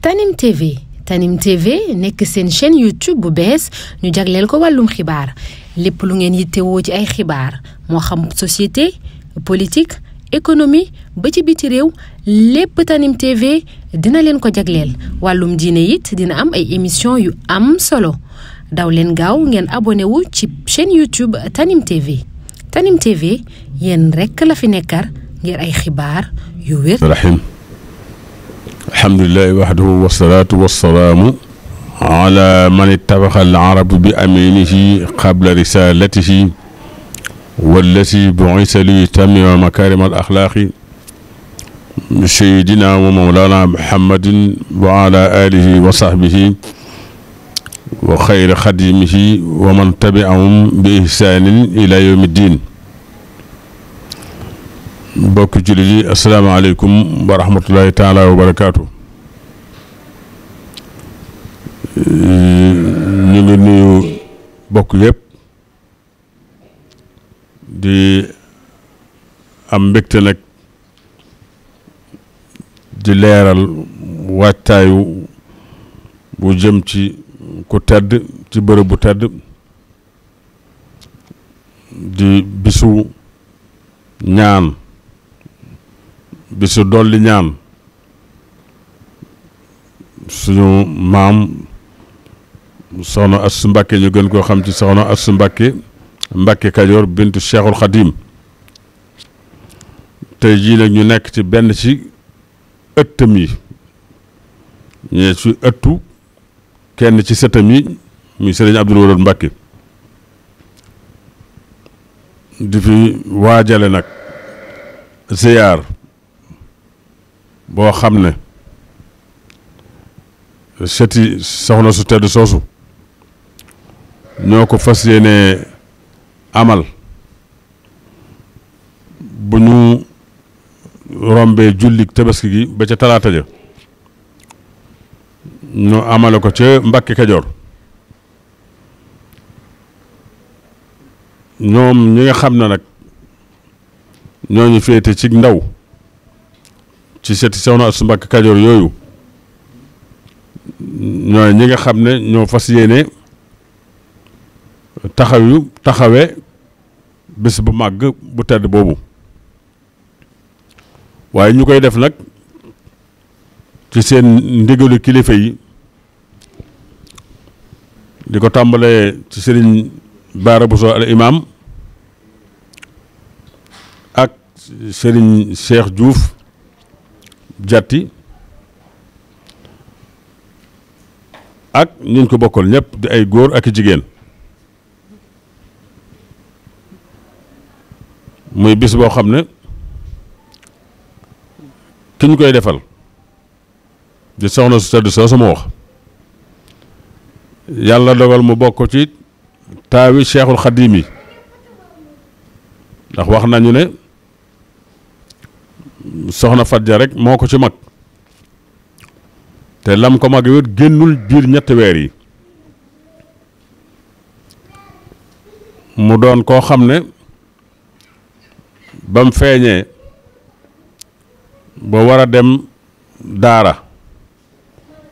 Tanim TV Tanim TV nekk seen chaîne YouTube bu bees ñu jagleel ko wàllum xibaar lépp lu ngeen yittewoo ci ay xibaar moo xam société politique économie ba ci biti réew lépp Tanim TV dina leen ko jagleel wàllum diine it dina am ay émission yu am solo daw leen gaaw ngeen abonné wu ci chaîne YouTube Tanim TV Tanim TV yéen rekk la fi nekkar ngir ay xibaar yu wér. alhamdulillahi wahdahu wassalatu wassalamu ala man ittabaxa al-arabu bi aminihi qabla risalatihi wallati bu'isa li tamima makarim al-akhlaqi sayyidina wa mawlana muhammadin wa ala alihi wa sahbihi wa khayri khadimihi wa man tabi'ahum bi ihsanin ila yawmi ddin. bokk jullit yi asalaamaaleykum wa rahmatullahi taala wa barakaatu. ñu ngi nuyu bokk yëpp di am mbégte nag di leeral waajtaayu bu jëm ci ku tedd ci bërëb bu tedd di bisu ñaan bisu dolli ñaan suñu maam soxna Astou Mbacké ñu gën koo xam ci soxna Astou Mbacké Kajoor bintu Cheikhul Khadim tey jii nag ñu nekk ci benn ci ëttam yi ñee ci ëttu kenn ci sëtam yi muy Sëriñ Abdul Wadoud Mbacké di fi waajale nag ziyaar boo xam ne sëti soxna su tedd soosu ñoo ko fas yéene amal bu ñu rombee julli tabaski gi ba ca talaata ja ñu amale ko ca Mbacké Kajoor ñoom ñi nga xam ne nag ñooñu féete ci ndaw ci sëti soxna Astou Mbacké Kajoor yooyu ñooy ñi nga xam ne ñoo fas yéene taxawe bés bu màgg bu tedd boobu waaye ñu koy def nag ci seen ndigalu kilifa yi di ko tàmbalee ci Sëriñ Baara Bousso al imam ak Sëriñ Cheikh Diouf Jatti ak ñu ko bokkal ñëpp di ay góor ak i jigéen muy bis boo xam ne ki ñu koy defal di soxna su tedd soo sama wax yàlla dogal mu bokk ci taawi Cheikhul Khadim yi ndax wax nañu ne soxna Fadja rek moo ko ci mag te lam ko mag wét génnul biir ñetti weer yi mu doon koo xam ne ba mu feeñee ba war a dem daara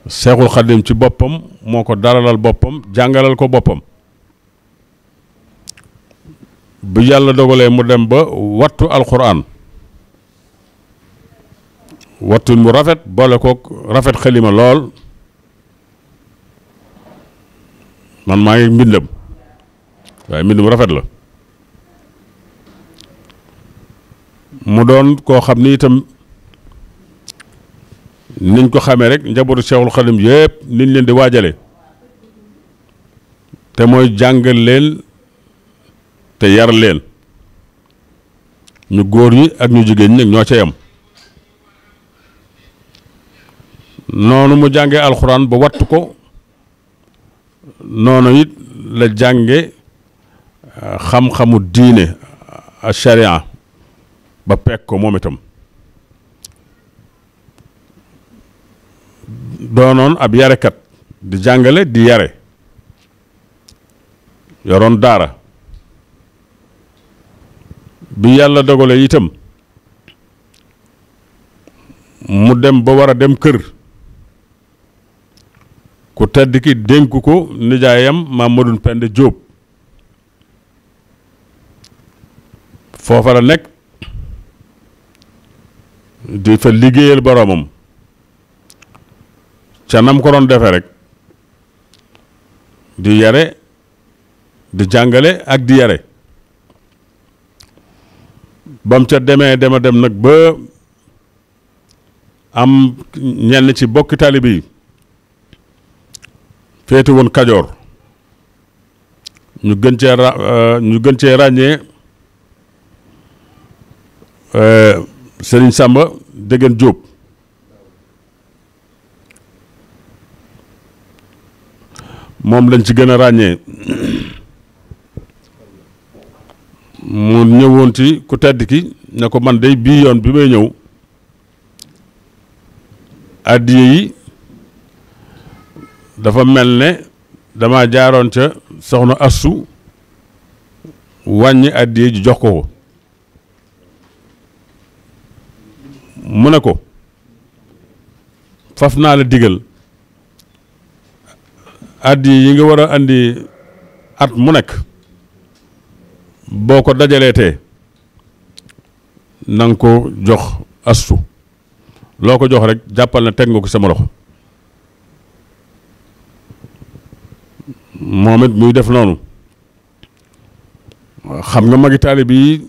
Seexul Xadim ci boppam moo ko daralal boppam jàngalal ko boppam bu yàlla dogalee mu dem ba wattu alxuraan wattu mu rafet boole ko rafet xalima lool man maa ngi mbindam waaye mbind mu rafet la mu doon koo xam ni itam niñ ko xamee rek njabootu Cheikhul Khadim yëpp niñ leen di waajale te mooy jàngal leen te yar leen ñu góor ñi ak ñu jigéen ñi ñoo ca yam noonu mu jàngee alxuraan ba wattu ko noonu it la jànge xam-xamu diine a sharia ba pekk ko moom itam doonoon ab yarekat di jàngale di yare yoroon daara bi yàlla dogale itam mu dem ba war a dem kër ku tedd ki dénk ko nijaayam Mamadou Penda Diop foofa la nekk di fa liggéeyal boroomam ca nam ko doon defee rek di yare di jàngale ak di yare bam ca demee dem nag ba am ñenn ci bokki taalibe yi féete woon Kajoor ñu gën cee ràññee Serigne Samba Degen Diop moom lañ ci gën a ràññee mu ñëwoon ci ku tedd ki ne ko man day bii yoon bi may ñëw addiye yi dafa mel ne dama jaaroon ca soxna Assu wàññi addiye ji jox ko mu ne ko faf naa la digal addiye yi nga war a andi at mu nekk boo ko dajaleetee na nga ko jox Assu loo ko jox rek jàppal na teg nga ko sama loxo moom it muy def noonu xam nga magi taalibe yi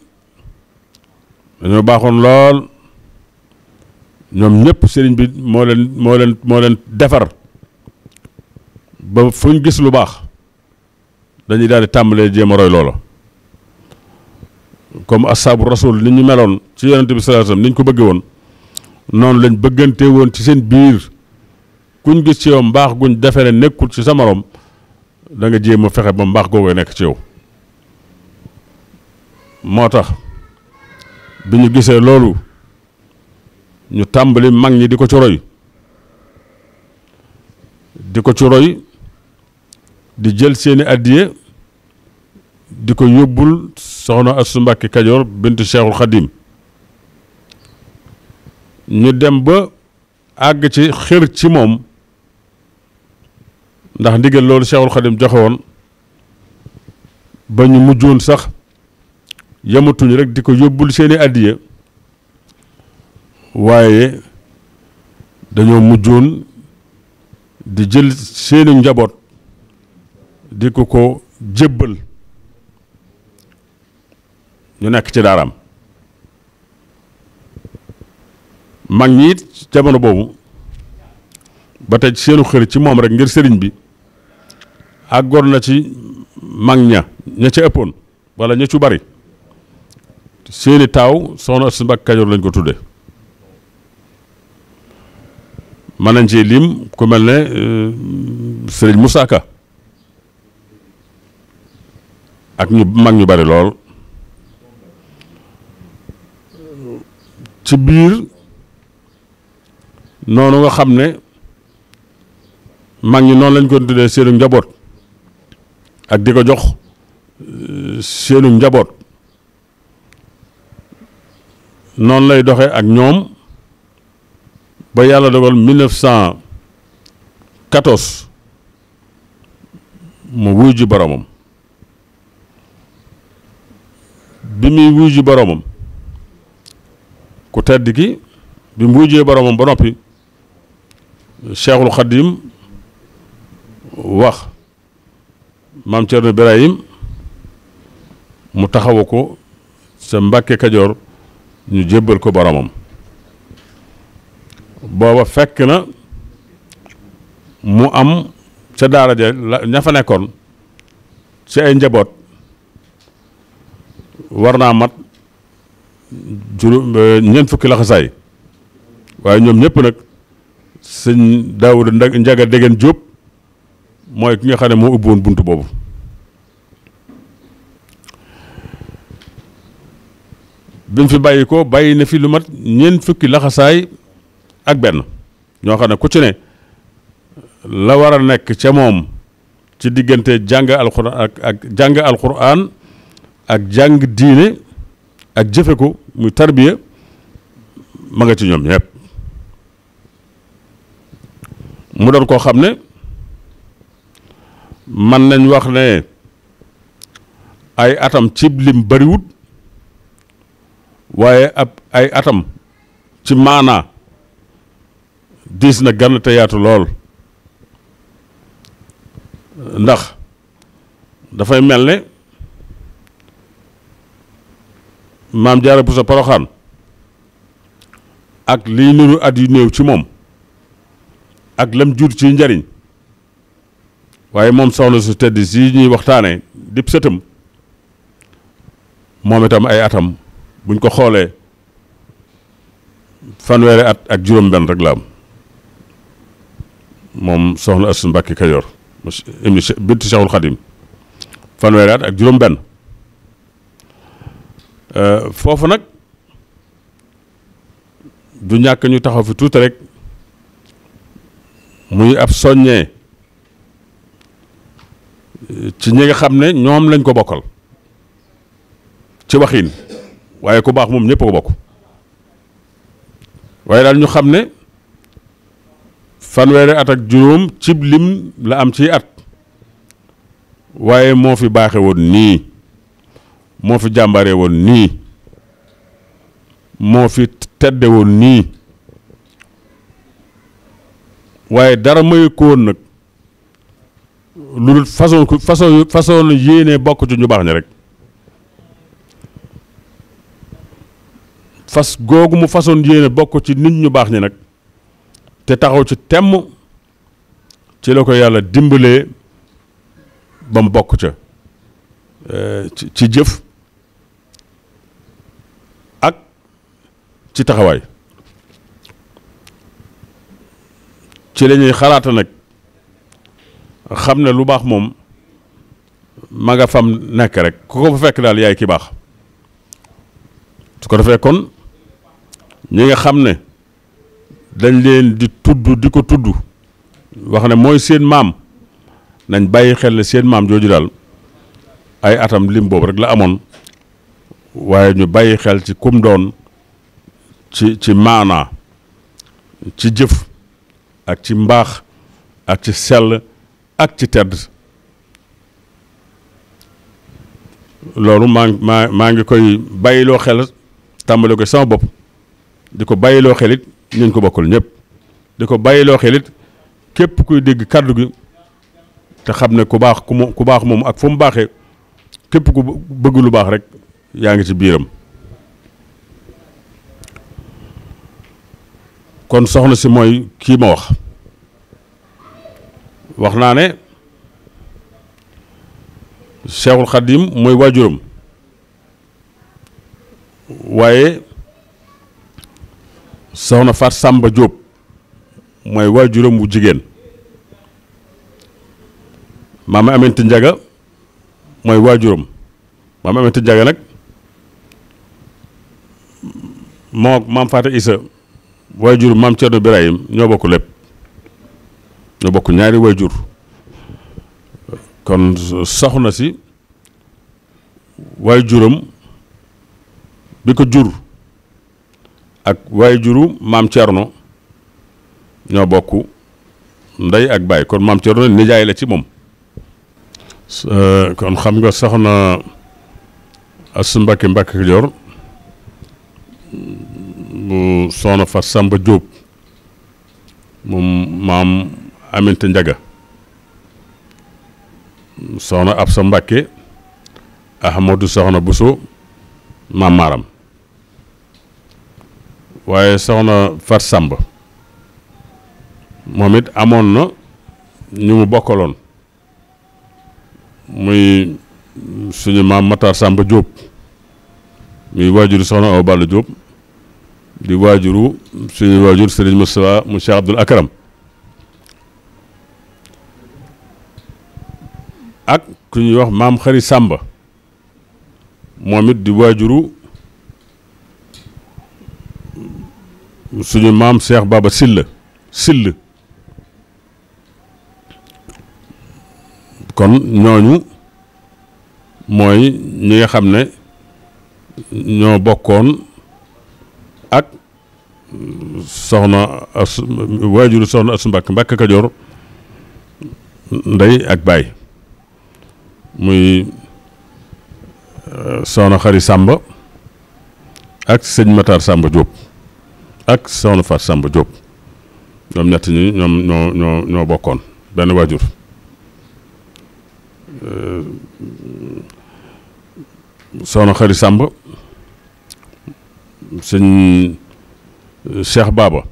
dañoo baaxoon lool ñoom ñëpp sëriñ bi moo leen defar ba fu ñu gis lu baax dañuy daal di tàmbalee jéem a roy loola comme asaabu rasul ni ñu meloon ci yonente bi sallallahu alayhi wasallam ni ñu ko bëggee woon noonu lañ bëggante woon ci seen biir kuñ gis ci yow mbaax guñ defee ne nekkul ci sa morom da nga jéem a fexe ba mbaax googee nekk ci yow moo tax bi ñu gisee loolu ñu tàmbali mag ñi di ko ci roy di jël seeni addiye di ko yóbbul soxna Assu Mbàkke Kajoor bintu Cheikhul Khadim ñu dem ba àgg ci xër ci moom ndax ndigal loolu Cheikhul Khadim joxe woon ba ñu mujjoon sax yamatuñ rek di ko yóbbul seeni addiye waaye dañoo mujjoon di jël seeni njaboot di ko jébbal ñu nekk ci daaraam mag ñi it jamono boobu ba tey seenu xër ci moom rek ngir sëriñ bi àggoon na ci mag ña ca ëppoon wala ña ci bari seeni taaw soxna Assu Mbàkke Kajoor lañ ko tudde mën nañ ci lim ku mel ne sëriñ Moussa Ka ak ñu mag ñu bari lool ci biir noonu nga xam ne mag ñi noonu lañ ko tuddee seenu njaboot ak di ko jox seenu njaboot noonu lay doxee ak ñoom ba yàlla dogal 1914 mu wuy ji boromam bi muy wuy ji boromam ku tedd ki bi mu wujjee boromam ba noppi Cheikhul Khadim wax maam Cerno Birahim mu taxawu ko sa Mbàkke Kajoor ñu jébbal ko boromam booba fekk na mu am ca daara ja ña fa nekkoon ci ay njaboot war naa mat ñeent fukki laxasaay waaye ñoom ñëpp nag sëñ Daawuda Njaga Degen Jóob mooy ki nga xam ne moo ubbi woon bunt boobu bi mu fi bàyyi ko bàyyi na fi lu mat ñeent fukki laxasaay ak benn ñoo xam ne ku ci ne la war a nekk ca moom ci diggante jàng alxuraan ak jàng alxuraan ak jàng diine ak jëfe ko muy tarbiya ma nga ci ñoom ñëpp mu doon koo xam ne man nañ wax ne ay atam cib lim bariwut waaye ay atam ci maanaa diis na gan te yaatu lool ndax dafay mel ne maam Jaara Buso Poroxaan ak liy niru at yu néew ci moom ak lam jur ci njariñ waaye moom soxna su tedd si ñuy waxtaane dib sëtam moom itam ay atam buñ ko xoolee fanweeri at ak juróom-benn rek la am moom soxna Astu Mbàkke Kajoor bintu Cheikhul Khadim fanweeri at ak juróom-benn foofu nag du ñàkk ñu taxaw fi tuuti rek muy ab soññee ci ñi nga xam ne ñoom lañ ko bokkal ci waxin waaye ku baax moom ñëpp ko bokk waaye daal ñu xam ne fanweeri at ak juróom cib lim la am ci at waaye moo fi baaxe woon nii moo fi jàmbaare woon nii moo fi tedde woon nii waaye dara mayu ko woon nag lu dul façon yéene bokk ci ñu baax ñi rek fas googu mu façon yéene bokk ci nit ñu baax ñi nag te taxaw ci temm ci la ko yàlla dimbalee ba mu bokk ca ci jëf ak ci taxawaay ci la ñuy xalaata nag xam ne lu baax moom ma nga fam nekk rek ku ko fa fekk daal yaay ki baax su ko defee kon ñi nga xam ne dañ leen di tudd di ko tudd wax ne mooy seen maam nañ bàyyi xel ne seen maam jooju daal ay atam lim boobu rek la amoon waaye ñu bàyyi xel ci kum doon ci maanaa ci jëf ak ci mbaax ak ci sell ak ci tedd loolu maa ngi koy bàyyiloo xel tàmbale ko sama bopp di ko bàyyiloo xelit ñu ko bokkul ñëpp di ko bàyyiloo xelit képp kuy dégg kàddu gi te xam ne ku baax moom ak fu mu baaxee képp ku bëgg lu baax rek yaa ngi ci biiram kon soxna si mooy kii ma wax naa ne Cheikhul Khadim mooy waajuram waaye soxna Faat Samba Diop mooy waajuram wu jigéen maama Aminta Njaga mooy waajuram maama Aminta Njaga nag moo maam Faata Isa waajur maam Cerno Birahim ñoo bokk lépp ñoo bokk ñaari waajur kon soxna si waajuram bi ko jur ak waajuru maam Cerno ñoo bokk ndey ak baay kon maam Cerno nijaay la ci moom kon xam nga soxna Astu Mbàkke Mbàkke Kajoor bu soxna Fat Samba Diop moom maam Aminta Njaga soxna Absa Mbàkke Ahmadu soxna Buso maam Maaram waaye soxna Fat Samba moom it amoon na ñu mu bokkaloon muy suñu maam Matar Samba Diop muy waajuru soxna Awa Balla Diop di waajuru suñu waajur Sëriñ Moustapha mu Cheikh Abdoul Akram ak ku ñuy wax maam Xari Samba moom it di waajuru suñu maam Cheikh Baba Sill kon ñooñu mooy ñi nga xam ne ñoo bokkoon ak soxna waajuru soxna Astu Mbàkke Mbàkke Kajoor ndey ak baay muy soxna Xari Sàmba ak sëñ Matar Sàmba Diop ak soxna Faat Sàmba Diop ñoom ñett ñi ñoo bokkoon benn waajur. soxna Xari Sàmba sëñ Cheikh Baba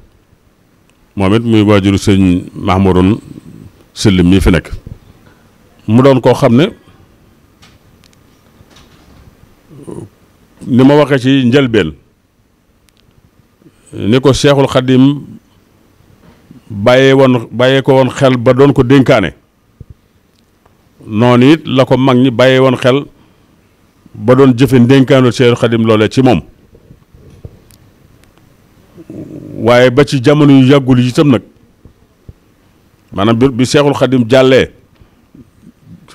moom it muy waajuru sëñ Mahmoudoun Syll mii fi nekk mu doon koo xam ne ni ma waxee ci njëlbeen ni ko Cheikhul Khadim bàyyee ko woon xel ba doon ko dénkaane noonu it la ko mag ñi bàyyee woon xel ba doon jëfe ndénkaanul Cheikhul Khadim loolee ci moom waaye ba ci jamono yu yàggul yi itam nag maanaam bi Cheikhul Khadim jàllee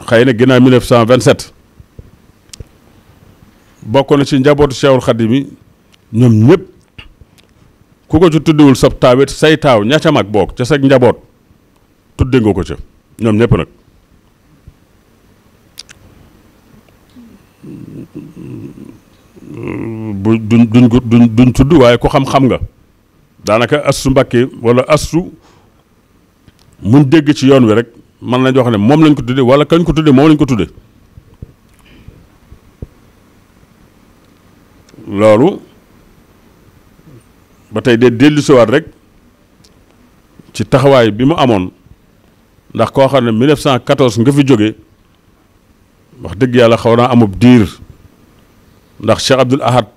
xëy na ginnaaw 1927 bokk na ci njabootu Cheikhul Khadim yi ñoom ñëpp ku ko ci tuddewul sab taawit say taaw ña ca mag boog ca sag njaboot tudde nga ko ca ñoom ñëpp nag bu duñ tudd waaye ku xam-xam nga daanaka astu Mbàkke wala astu muñ dégg ci yoon wi rek mën nañu wax ne moom lañ ko tudde wala kañ ko tudde moom lañ ko tudde loolu ba tey de dellusiwaat rek ci taxawaay bi mu amoon ndax koo xam ne 1914 nga fi jóge wax dëgg yàlla xaw naa amub diir ndax Cheikh Abdoul Ahad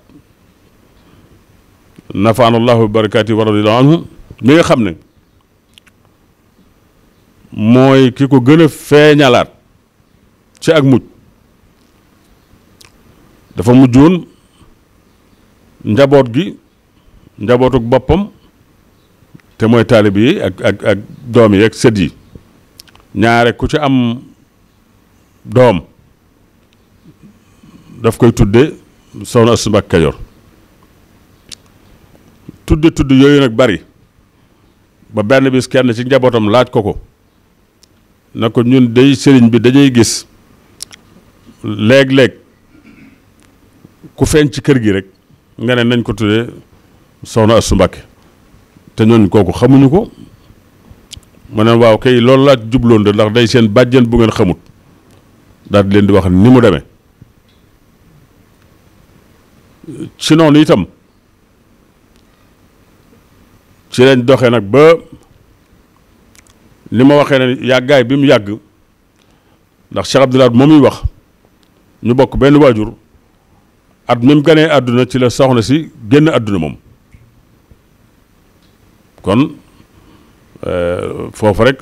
nafaanallahu bi barakaati wa radiyallahu anhu mi nga xam ne mooy ki ko gën a feeñalaat ci ak mujj dafa mujjoon njaboot gi njabootuk boppam te mooy taalib yi ak doom yi ak sët yi ñaare ku ci am doom daf koy tudde Soxna Astu Mbàkke Kajoor tudd yooyu nag bari ba benn bis kenn ci njabootam laaj ko na ko ñun day sëriñ bi dañuy gis léeg-léeg ku feeñ ci kër gi rek nga ne nañ ko tuddee Soxna Astu Mbàkke te ñooñ kooku xamuñu ko ma ne waaw kay loolu laa jubloon de ndax day seen bàjjen bu ngeen xamut daal di leen di wax ni mu demee ci noonu itam ci lañ doxee nag ba li ma waxee ne yàggaay bi mu yàgg ndax Cheikh Abdoul Ahad moom muy wax ñu bokk benn waajur at mi mu ganee àdduna ci la soxna si génn àdduna moom kon foofu rek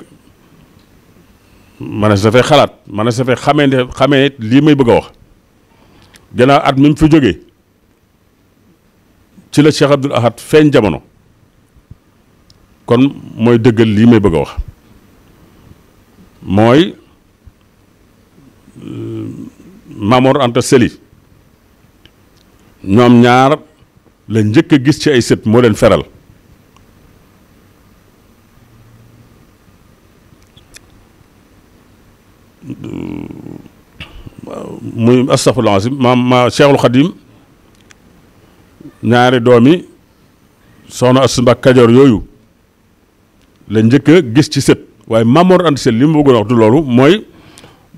ma ne sa fay xalaat ma ne sa fay xamee lii may bëgg a wax gannaaw at mi mu fi jógee ci la Cheikh Abdoul Ahad feeñ jamono kon mooy dëggal lii may bëgg a wax mooy Mamor Anta Sali ñoom ñaar la njëkk a gis ci ay sët moo leen feral muy astafurlah si ma Cheikhul Khadim ñaari doomi Soxna Astu Mbàkke Kajoor yooyu la njëkk a gis ci sët waaye Mamor Anta Sali li ma bëggoon wax du loolu mooy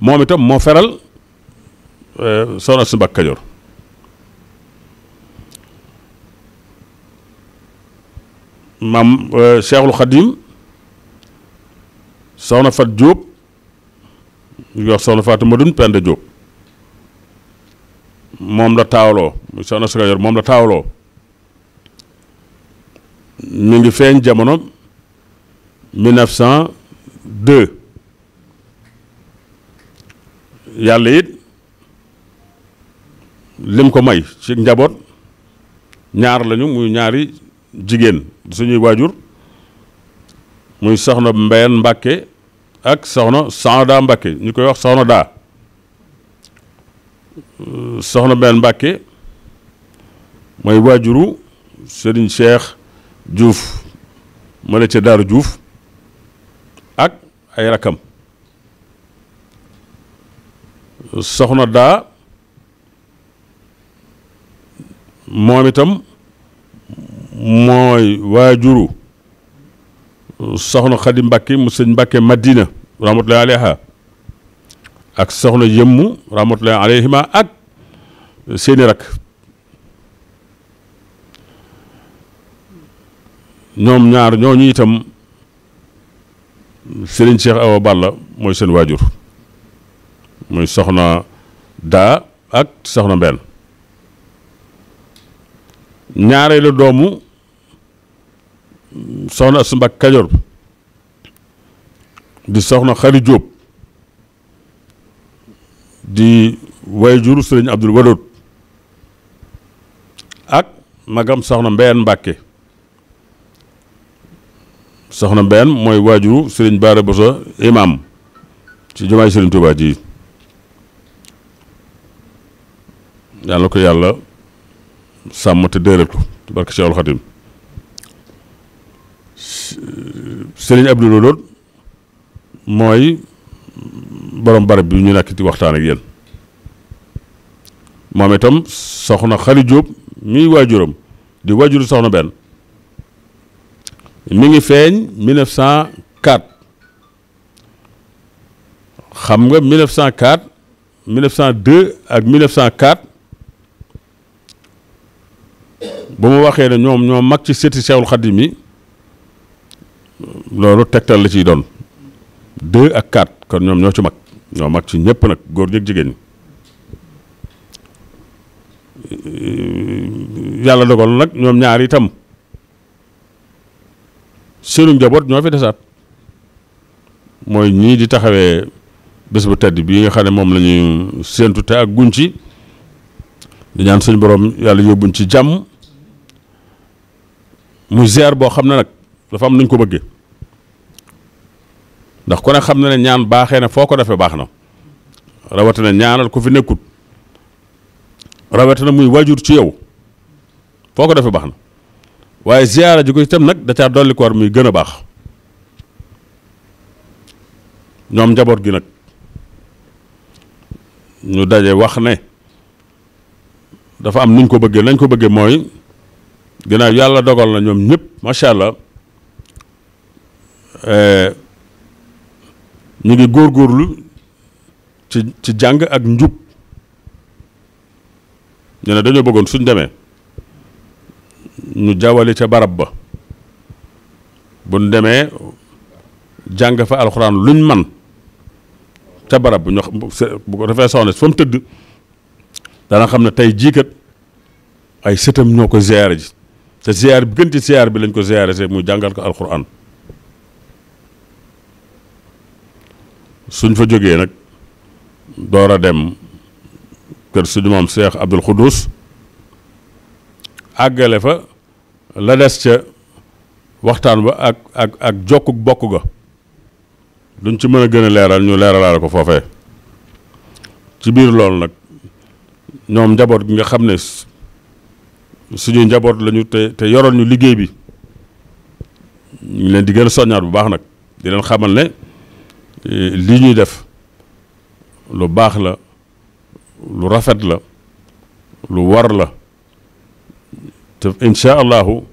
moom itam moo feral Soxna Astu Mbàkke Kajoor maam Cheikhul Khadim Soxna Fat Diop ñu ngi wax Soxna Fatou Madoune Penda Diop moom la taawloo muy Soxna Astu Kajoor moom la taawloo mi ngi feeñ jamono 1902 yàlla it lim ko may ci njaboot ñaar lañu muy ñaari jigéen suñuy waajur muy soxna Mbeen Mbàkke ak soxna Saada Mbàkke ñu koy wax soxna daa soxna Mbeen Mbàkke mooy waajuru Sëriñ Cheikh Diouf ma ne ca Daaru Diouf ak ay rakam soxna daa moom itam mooy waajuru soxna Xadi Mbàkke mu sëñ Mbàkke Madina rahmatullahi alayha ak soxna yëmmu rahmatullahi alayhima ak seeni rak ñoom ñaar ñooñu itam Serigne Cheikh Awa Balla mooy seen waajur muy soxna daa ak soxna mbenn ñaareelu doomu soxna Asu Mbàkke Kajoor di soxna Xari Jóob di waajur Sëriñ Abdul Wadood ak magam soxna Mbeen Mbàkke soxna Mbeen mooy waajuru Sëriñ Baara Boso imam ci jumaay Sëriñ Tuubaa ji yàlla ko yàlla sàmm te dëral ko ci barke Cheikhul Khadim Sëriñ Abdul Wadood mooy borom barab bi ñu nekk ci waxtaan ak yéen moom itam soxna Xari Jóob miy waajuram di waajuru soxna benn mi ngi feeñ 1904 xam nga 1904 1902 ak 1904 bu ma waxee ne ñoom ñoo mag ci sëti Cheikhul Khadim yi loolu tegtal la ciy doon 2 ak 4 kon ñoom ñoo ci mag ñoo mag ci ñëpp nag góor ñi ak jigéen ñi yàlla dogal nag ñoom ñaar itam seenu njaboot ñoo fi desaat mooy ñii di taxawee bés bu tedd bii nga xam ne moom la ñuy séentu te ak guñ ci di ñaan suñu borom yàlla yóbbuñ ci jàmm muy ziar boo xam ne nag dafa am nañ ko bëggee ndax ku ne xam na ne ñaan baaxee na foo ko defee baax na rawatina ñaanal ku fi nekkut rawatina muy waajur ci yow foo ko defee baax na waaye ziara ji ko itam nag da caa dolli ko war muy gën a baax ñoom njaboot gi nag ñu daje wax ne dafa am nuñ ko bëggee nañ ko bëggee mooy ginnaaw yàlla dogal na ñoom ñëpp macha allah ñu ngi góorgóorlu ci jàng ak njub ñu ne dañoo bëggoon suñ demee ñu jawali ca barab ba buñ demee jàng fa alxuraan luñ man ca barab bu ñu bu ko defee soxna fa mu tëdd dana xam ne tey jiikat ay sëtam ñoo ko ziyaare ji te ziyaar bi gën ci ziyaar bi lañ ko ziyaare see muy jàngal ko alxuraan suñ fa jógee nag door a dem kër suñu moom Cheikh Abdul Xuddus àggale fa la des ca waxtaan ba ak jokkuk bokk ga duñ ci mën a gën a leeral ñu leeralaale ko foofee ci biir loolu nag ñoom njaboot gi nga xam ne suñuy njaboot lañu te yoroon ñu liggéey bi ñu leen di gën a soññaat bu baax nag di leen xamal ne lii ñuy def lu baax la lu rafet la lu war la te incha allahu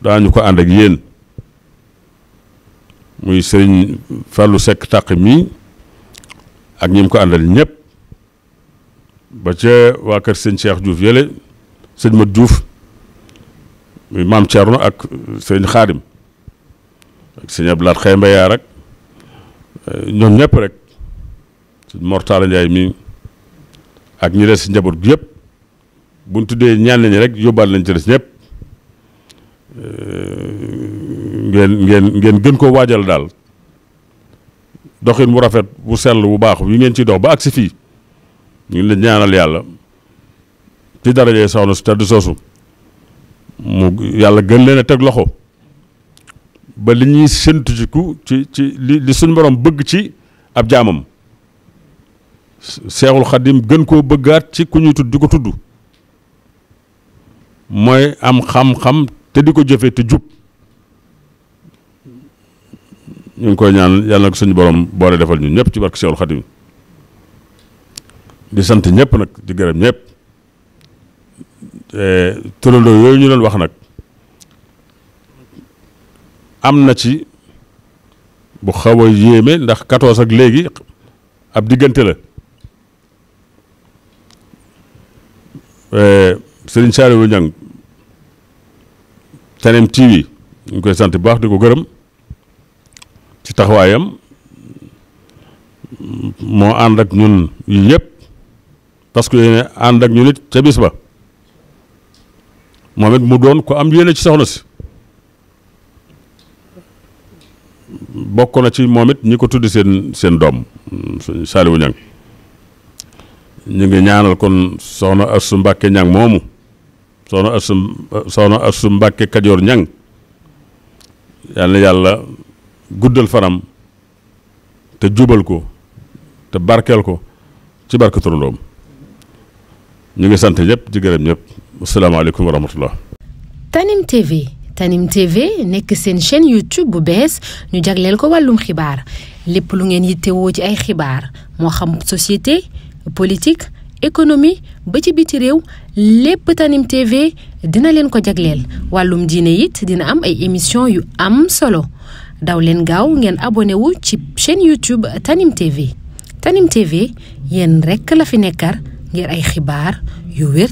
daañu ko ànd ak yéen muy sëriñ Fallou Seck tàq mii ak ñi mu ko àndal ñëpp ba ca waa kër sëñ Cheikh Diouf yële sëñ Mat Diouf muy maam Thierno ak sëñ Xaadim ak sëñ Abdoulaye Xëy Mbayaar rek ñoom ñëpp rek sëñ Mortala Ndiaye mii ak ñi des si njaboot gi yëpp buñ tuddee ñaan ñi rek yóbbaal nañ ci des ñëpp ngeen gën koo waajal daal doxin bu rafet bu sell bu baax yi ngeen ciy dox ba agsi fii ñu ngi leen ñaanal yàlla ci darajee soxna su tedd soosu mu yàlla gën leen a teg loxo ba li ñuy séntu ci li suñ borom bëgg ci ab jaamam Seexul Xadim gën koo bëggaat ci ku ñuy tudd di ko tudd mooy am xam-xam te di ko jëfee te jub ñu ngi koy ñaan yàlla na ko suñu borom boole defal ñun ñëpp ci barke Seexul Xadim di sant ñëpp nag di gërëm ñëpp turandoo yooyu ñu doon wax nag am na ci bu xaw a yéeme ndax 14 ak léegi ab diggante la Serigne Saliou Niang Tanim TV ñu koy sant bu baax di ko gërëm ci taxawaayam moo ànd ak ñun yi yëpp parce que yéene ànd ak ñun it ca bis ba moom it mu doon ko am yéene ci soxna si bokk na ci moom it ñi ko tuddi seen doom Saliou Niang ñu ngi ñaanal kon soxna Astou Mbacke Niang moomu soxna Astou Mbacke Kajoor Niang yàlla na yàlla guddal fanam te jubal ko te barkeel ko ci barke turandoom ñu ngi sant ñëpp di gërëm ñëpp asalaamaaleykum wa rahmatullah. Tanim TV nekk seen chaîne YouTube bu bees ñu jagleel ko wàllum xibaar lépp lu ngeen yittewoo ci ay xibaar moo xam société politique économie ba ci biti réew lépp Tanim TV dina leen ko jagleel wàllum diine it dina am ay émission yu am solo daw leen gaaw ngeen abonné wu ci chaîne YouTube Tanim TV yéen rekk la fi nekkar ngir ay xibaar yu wér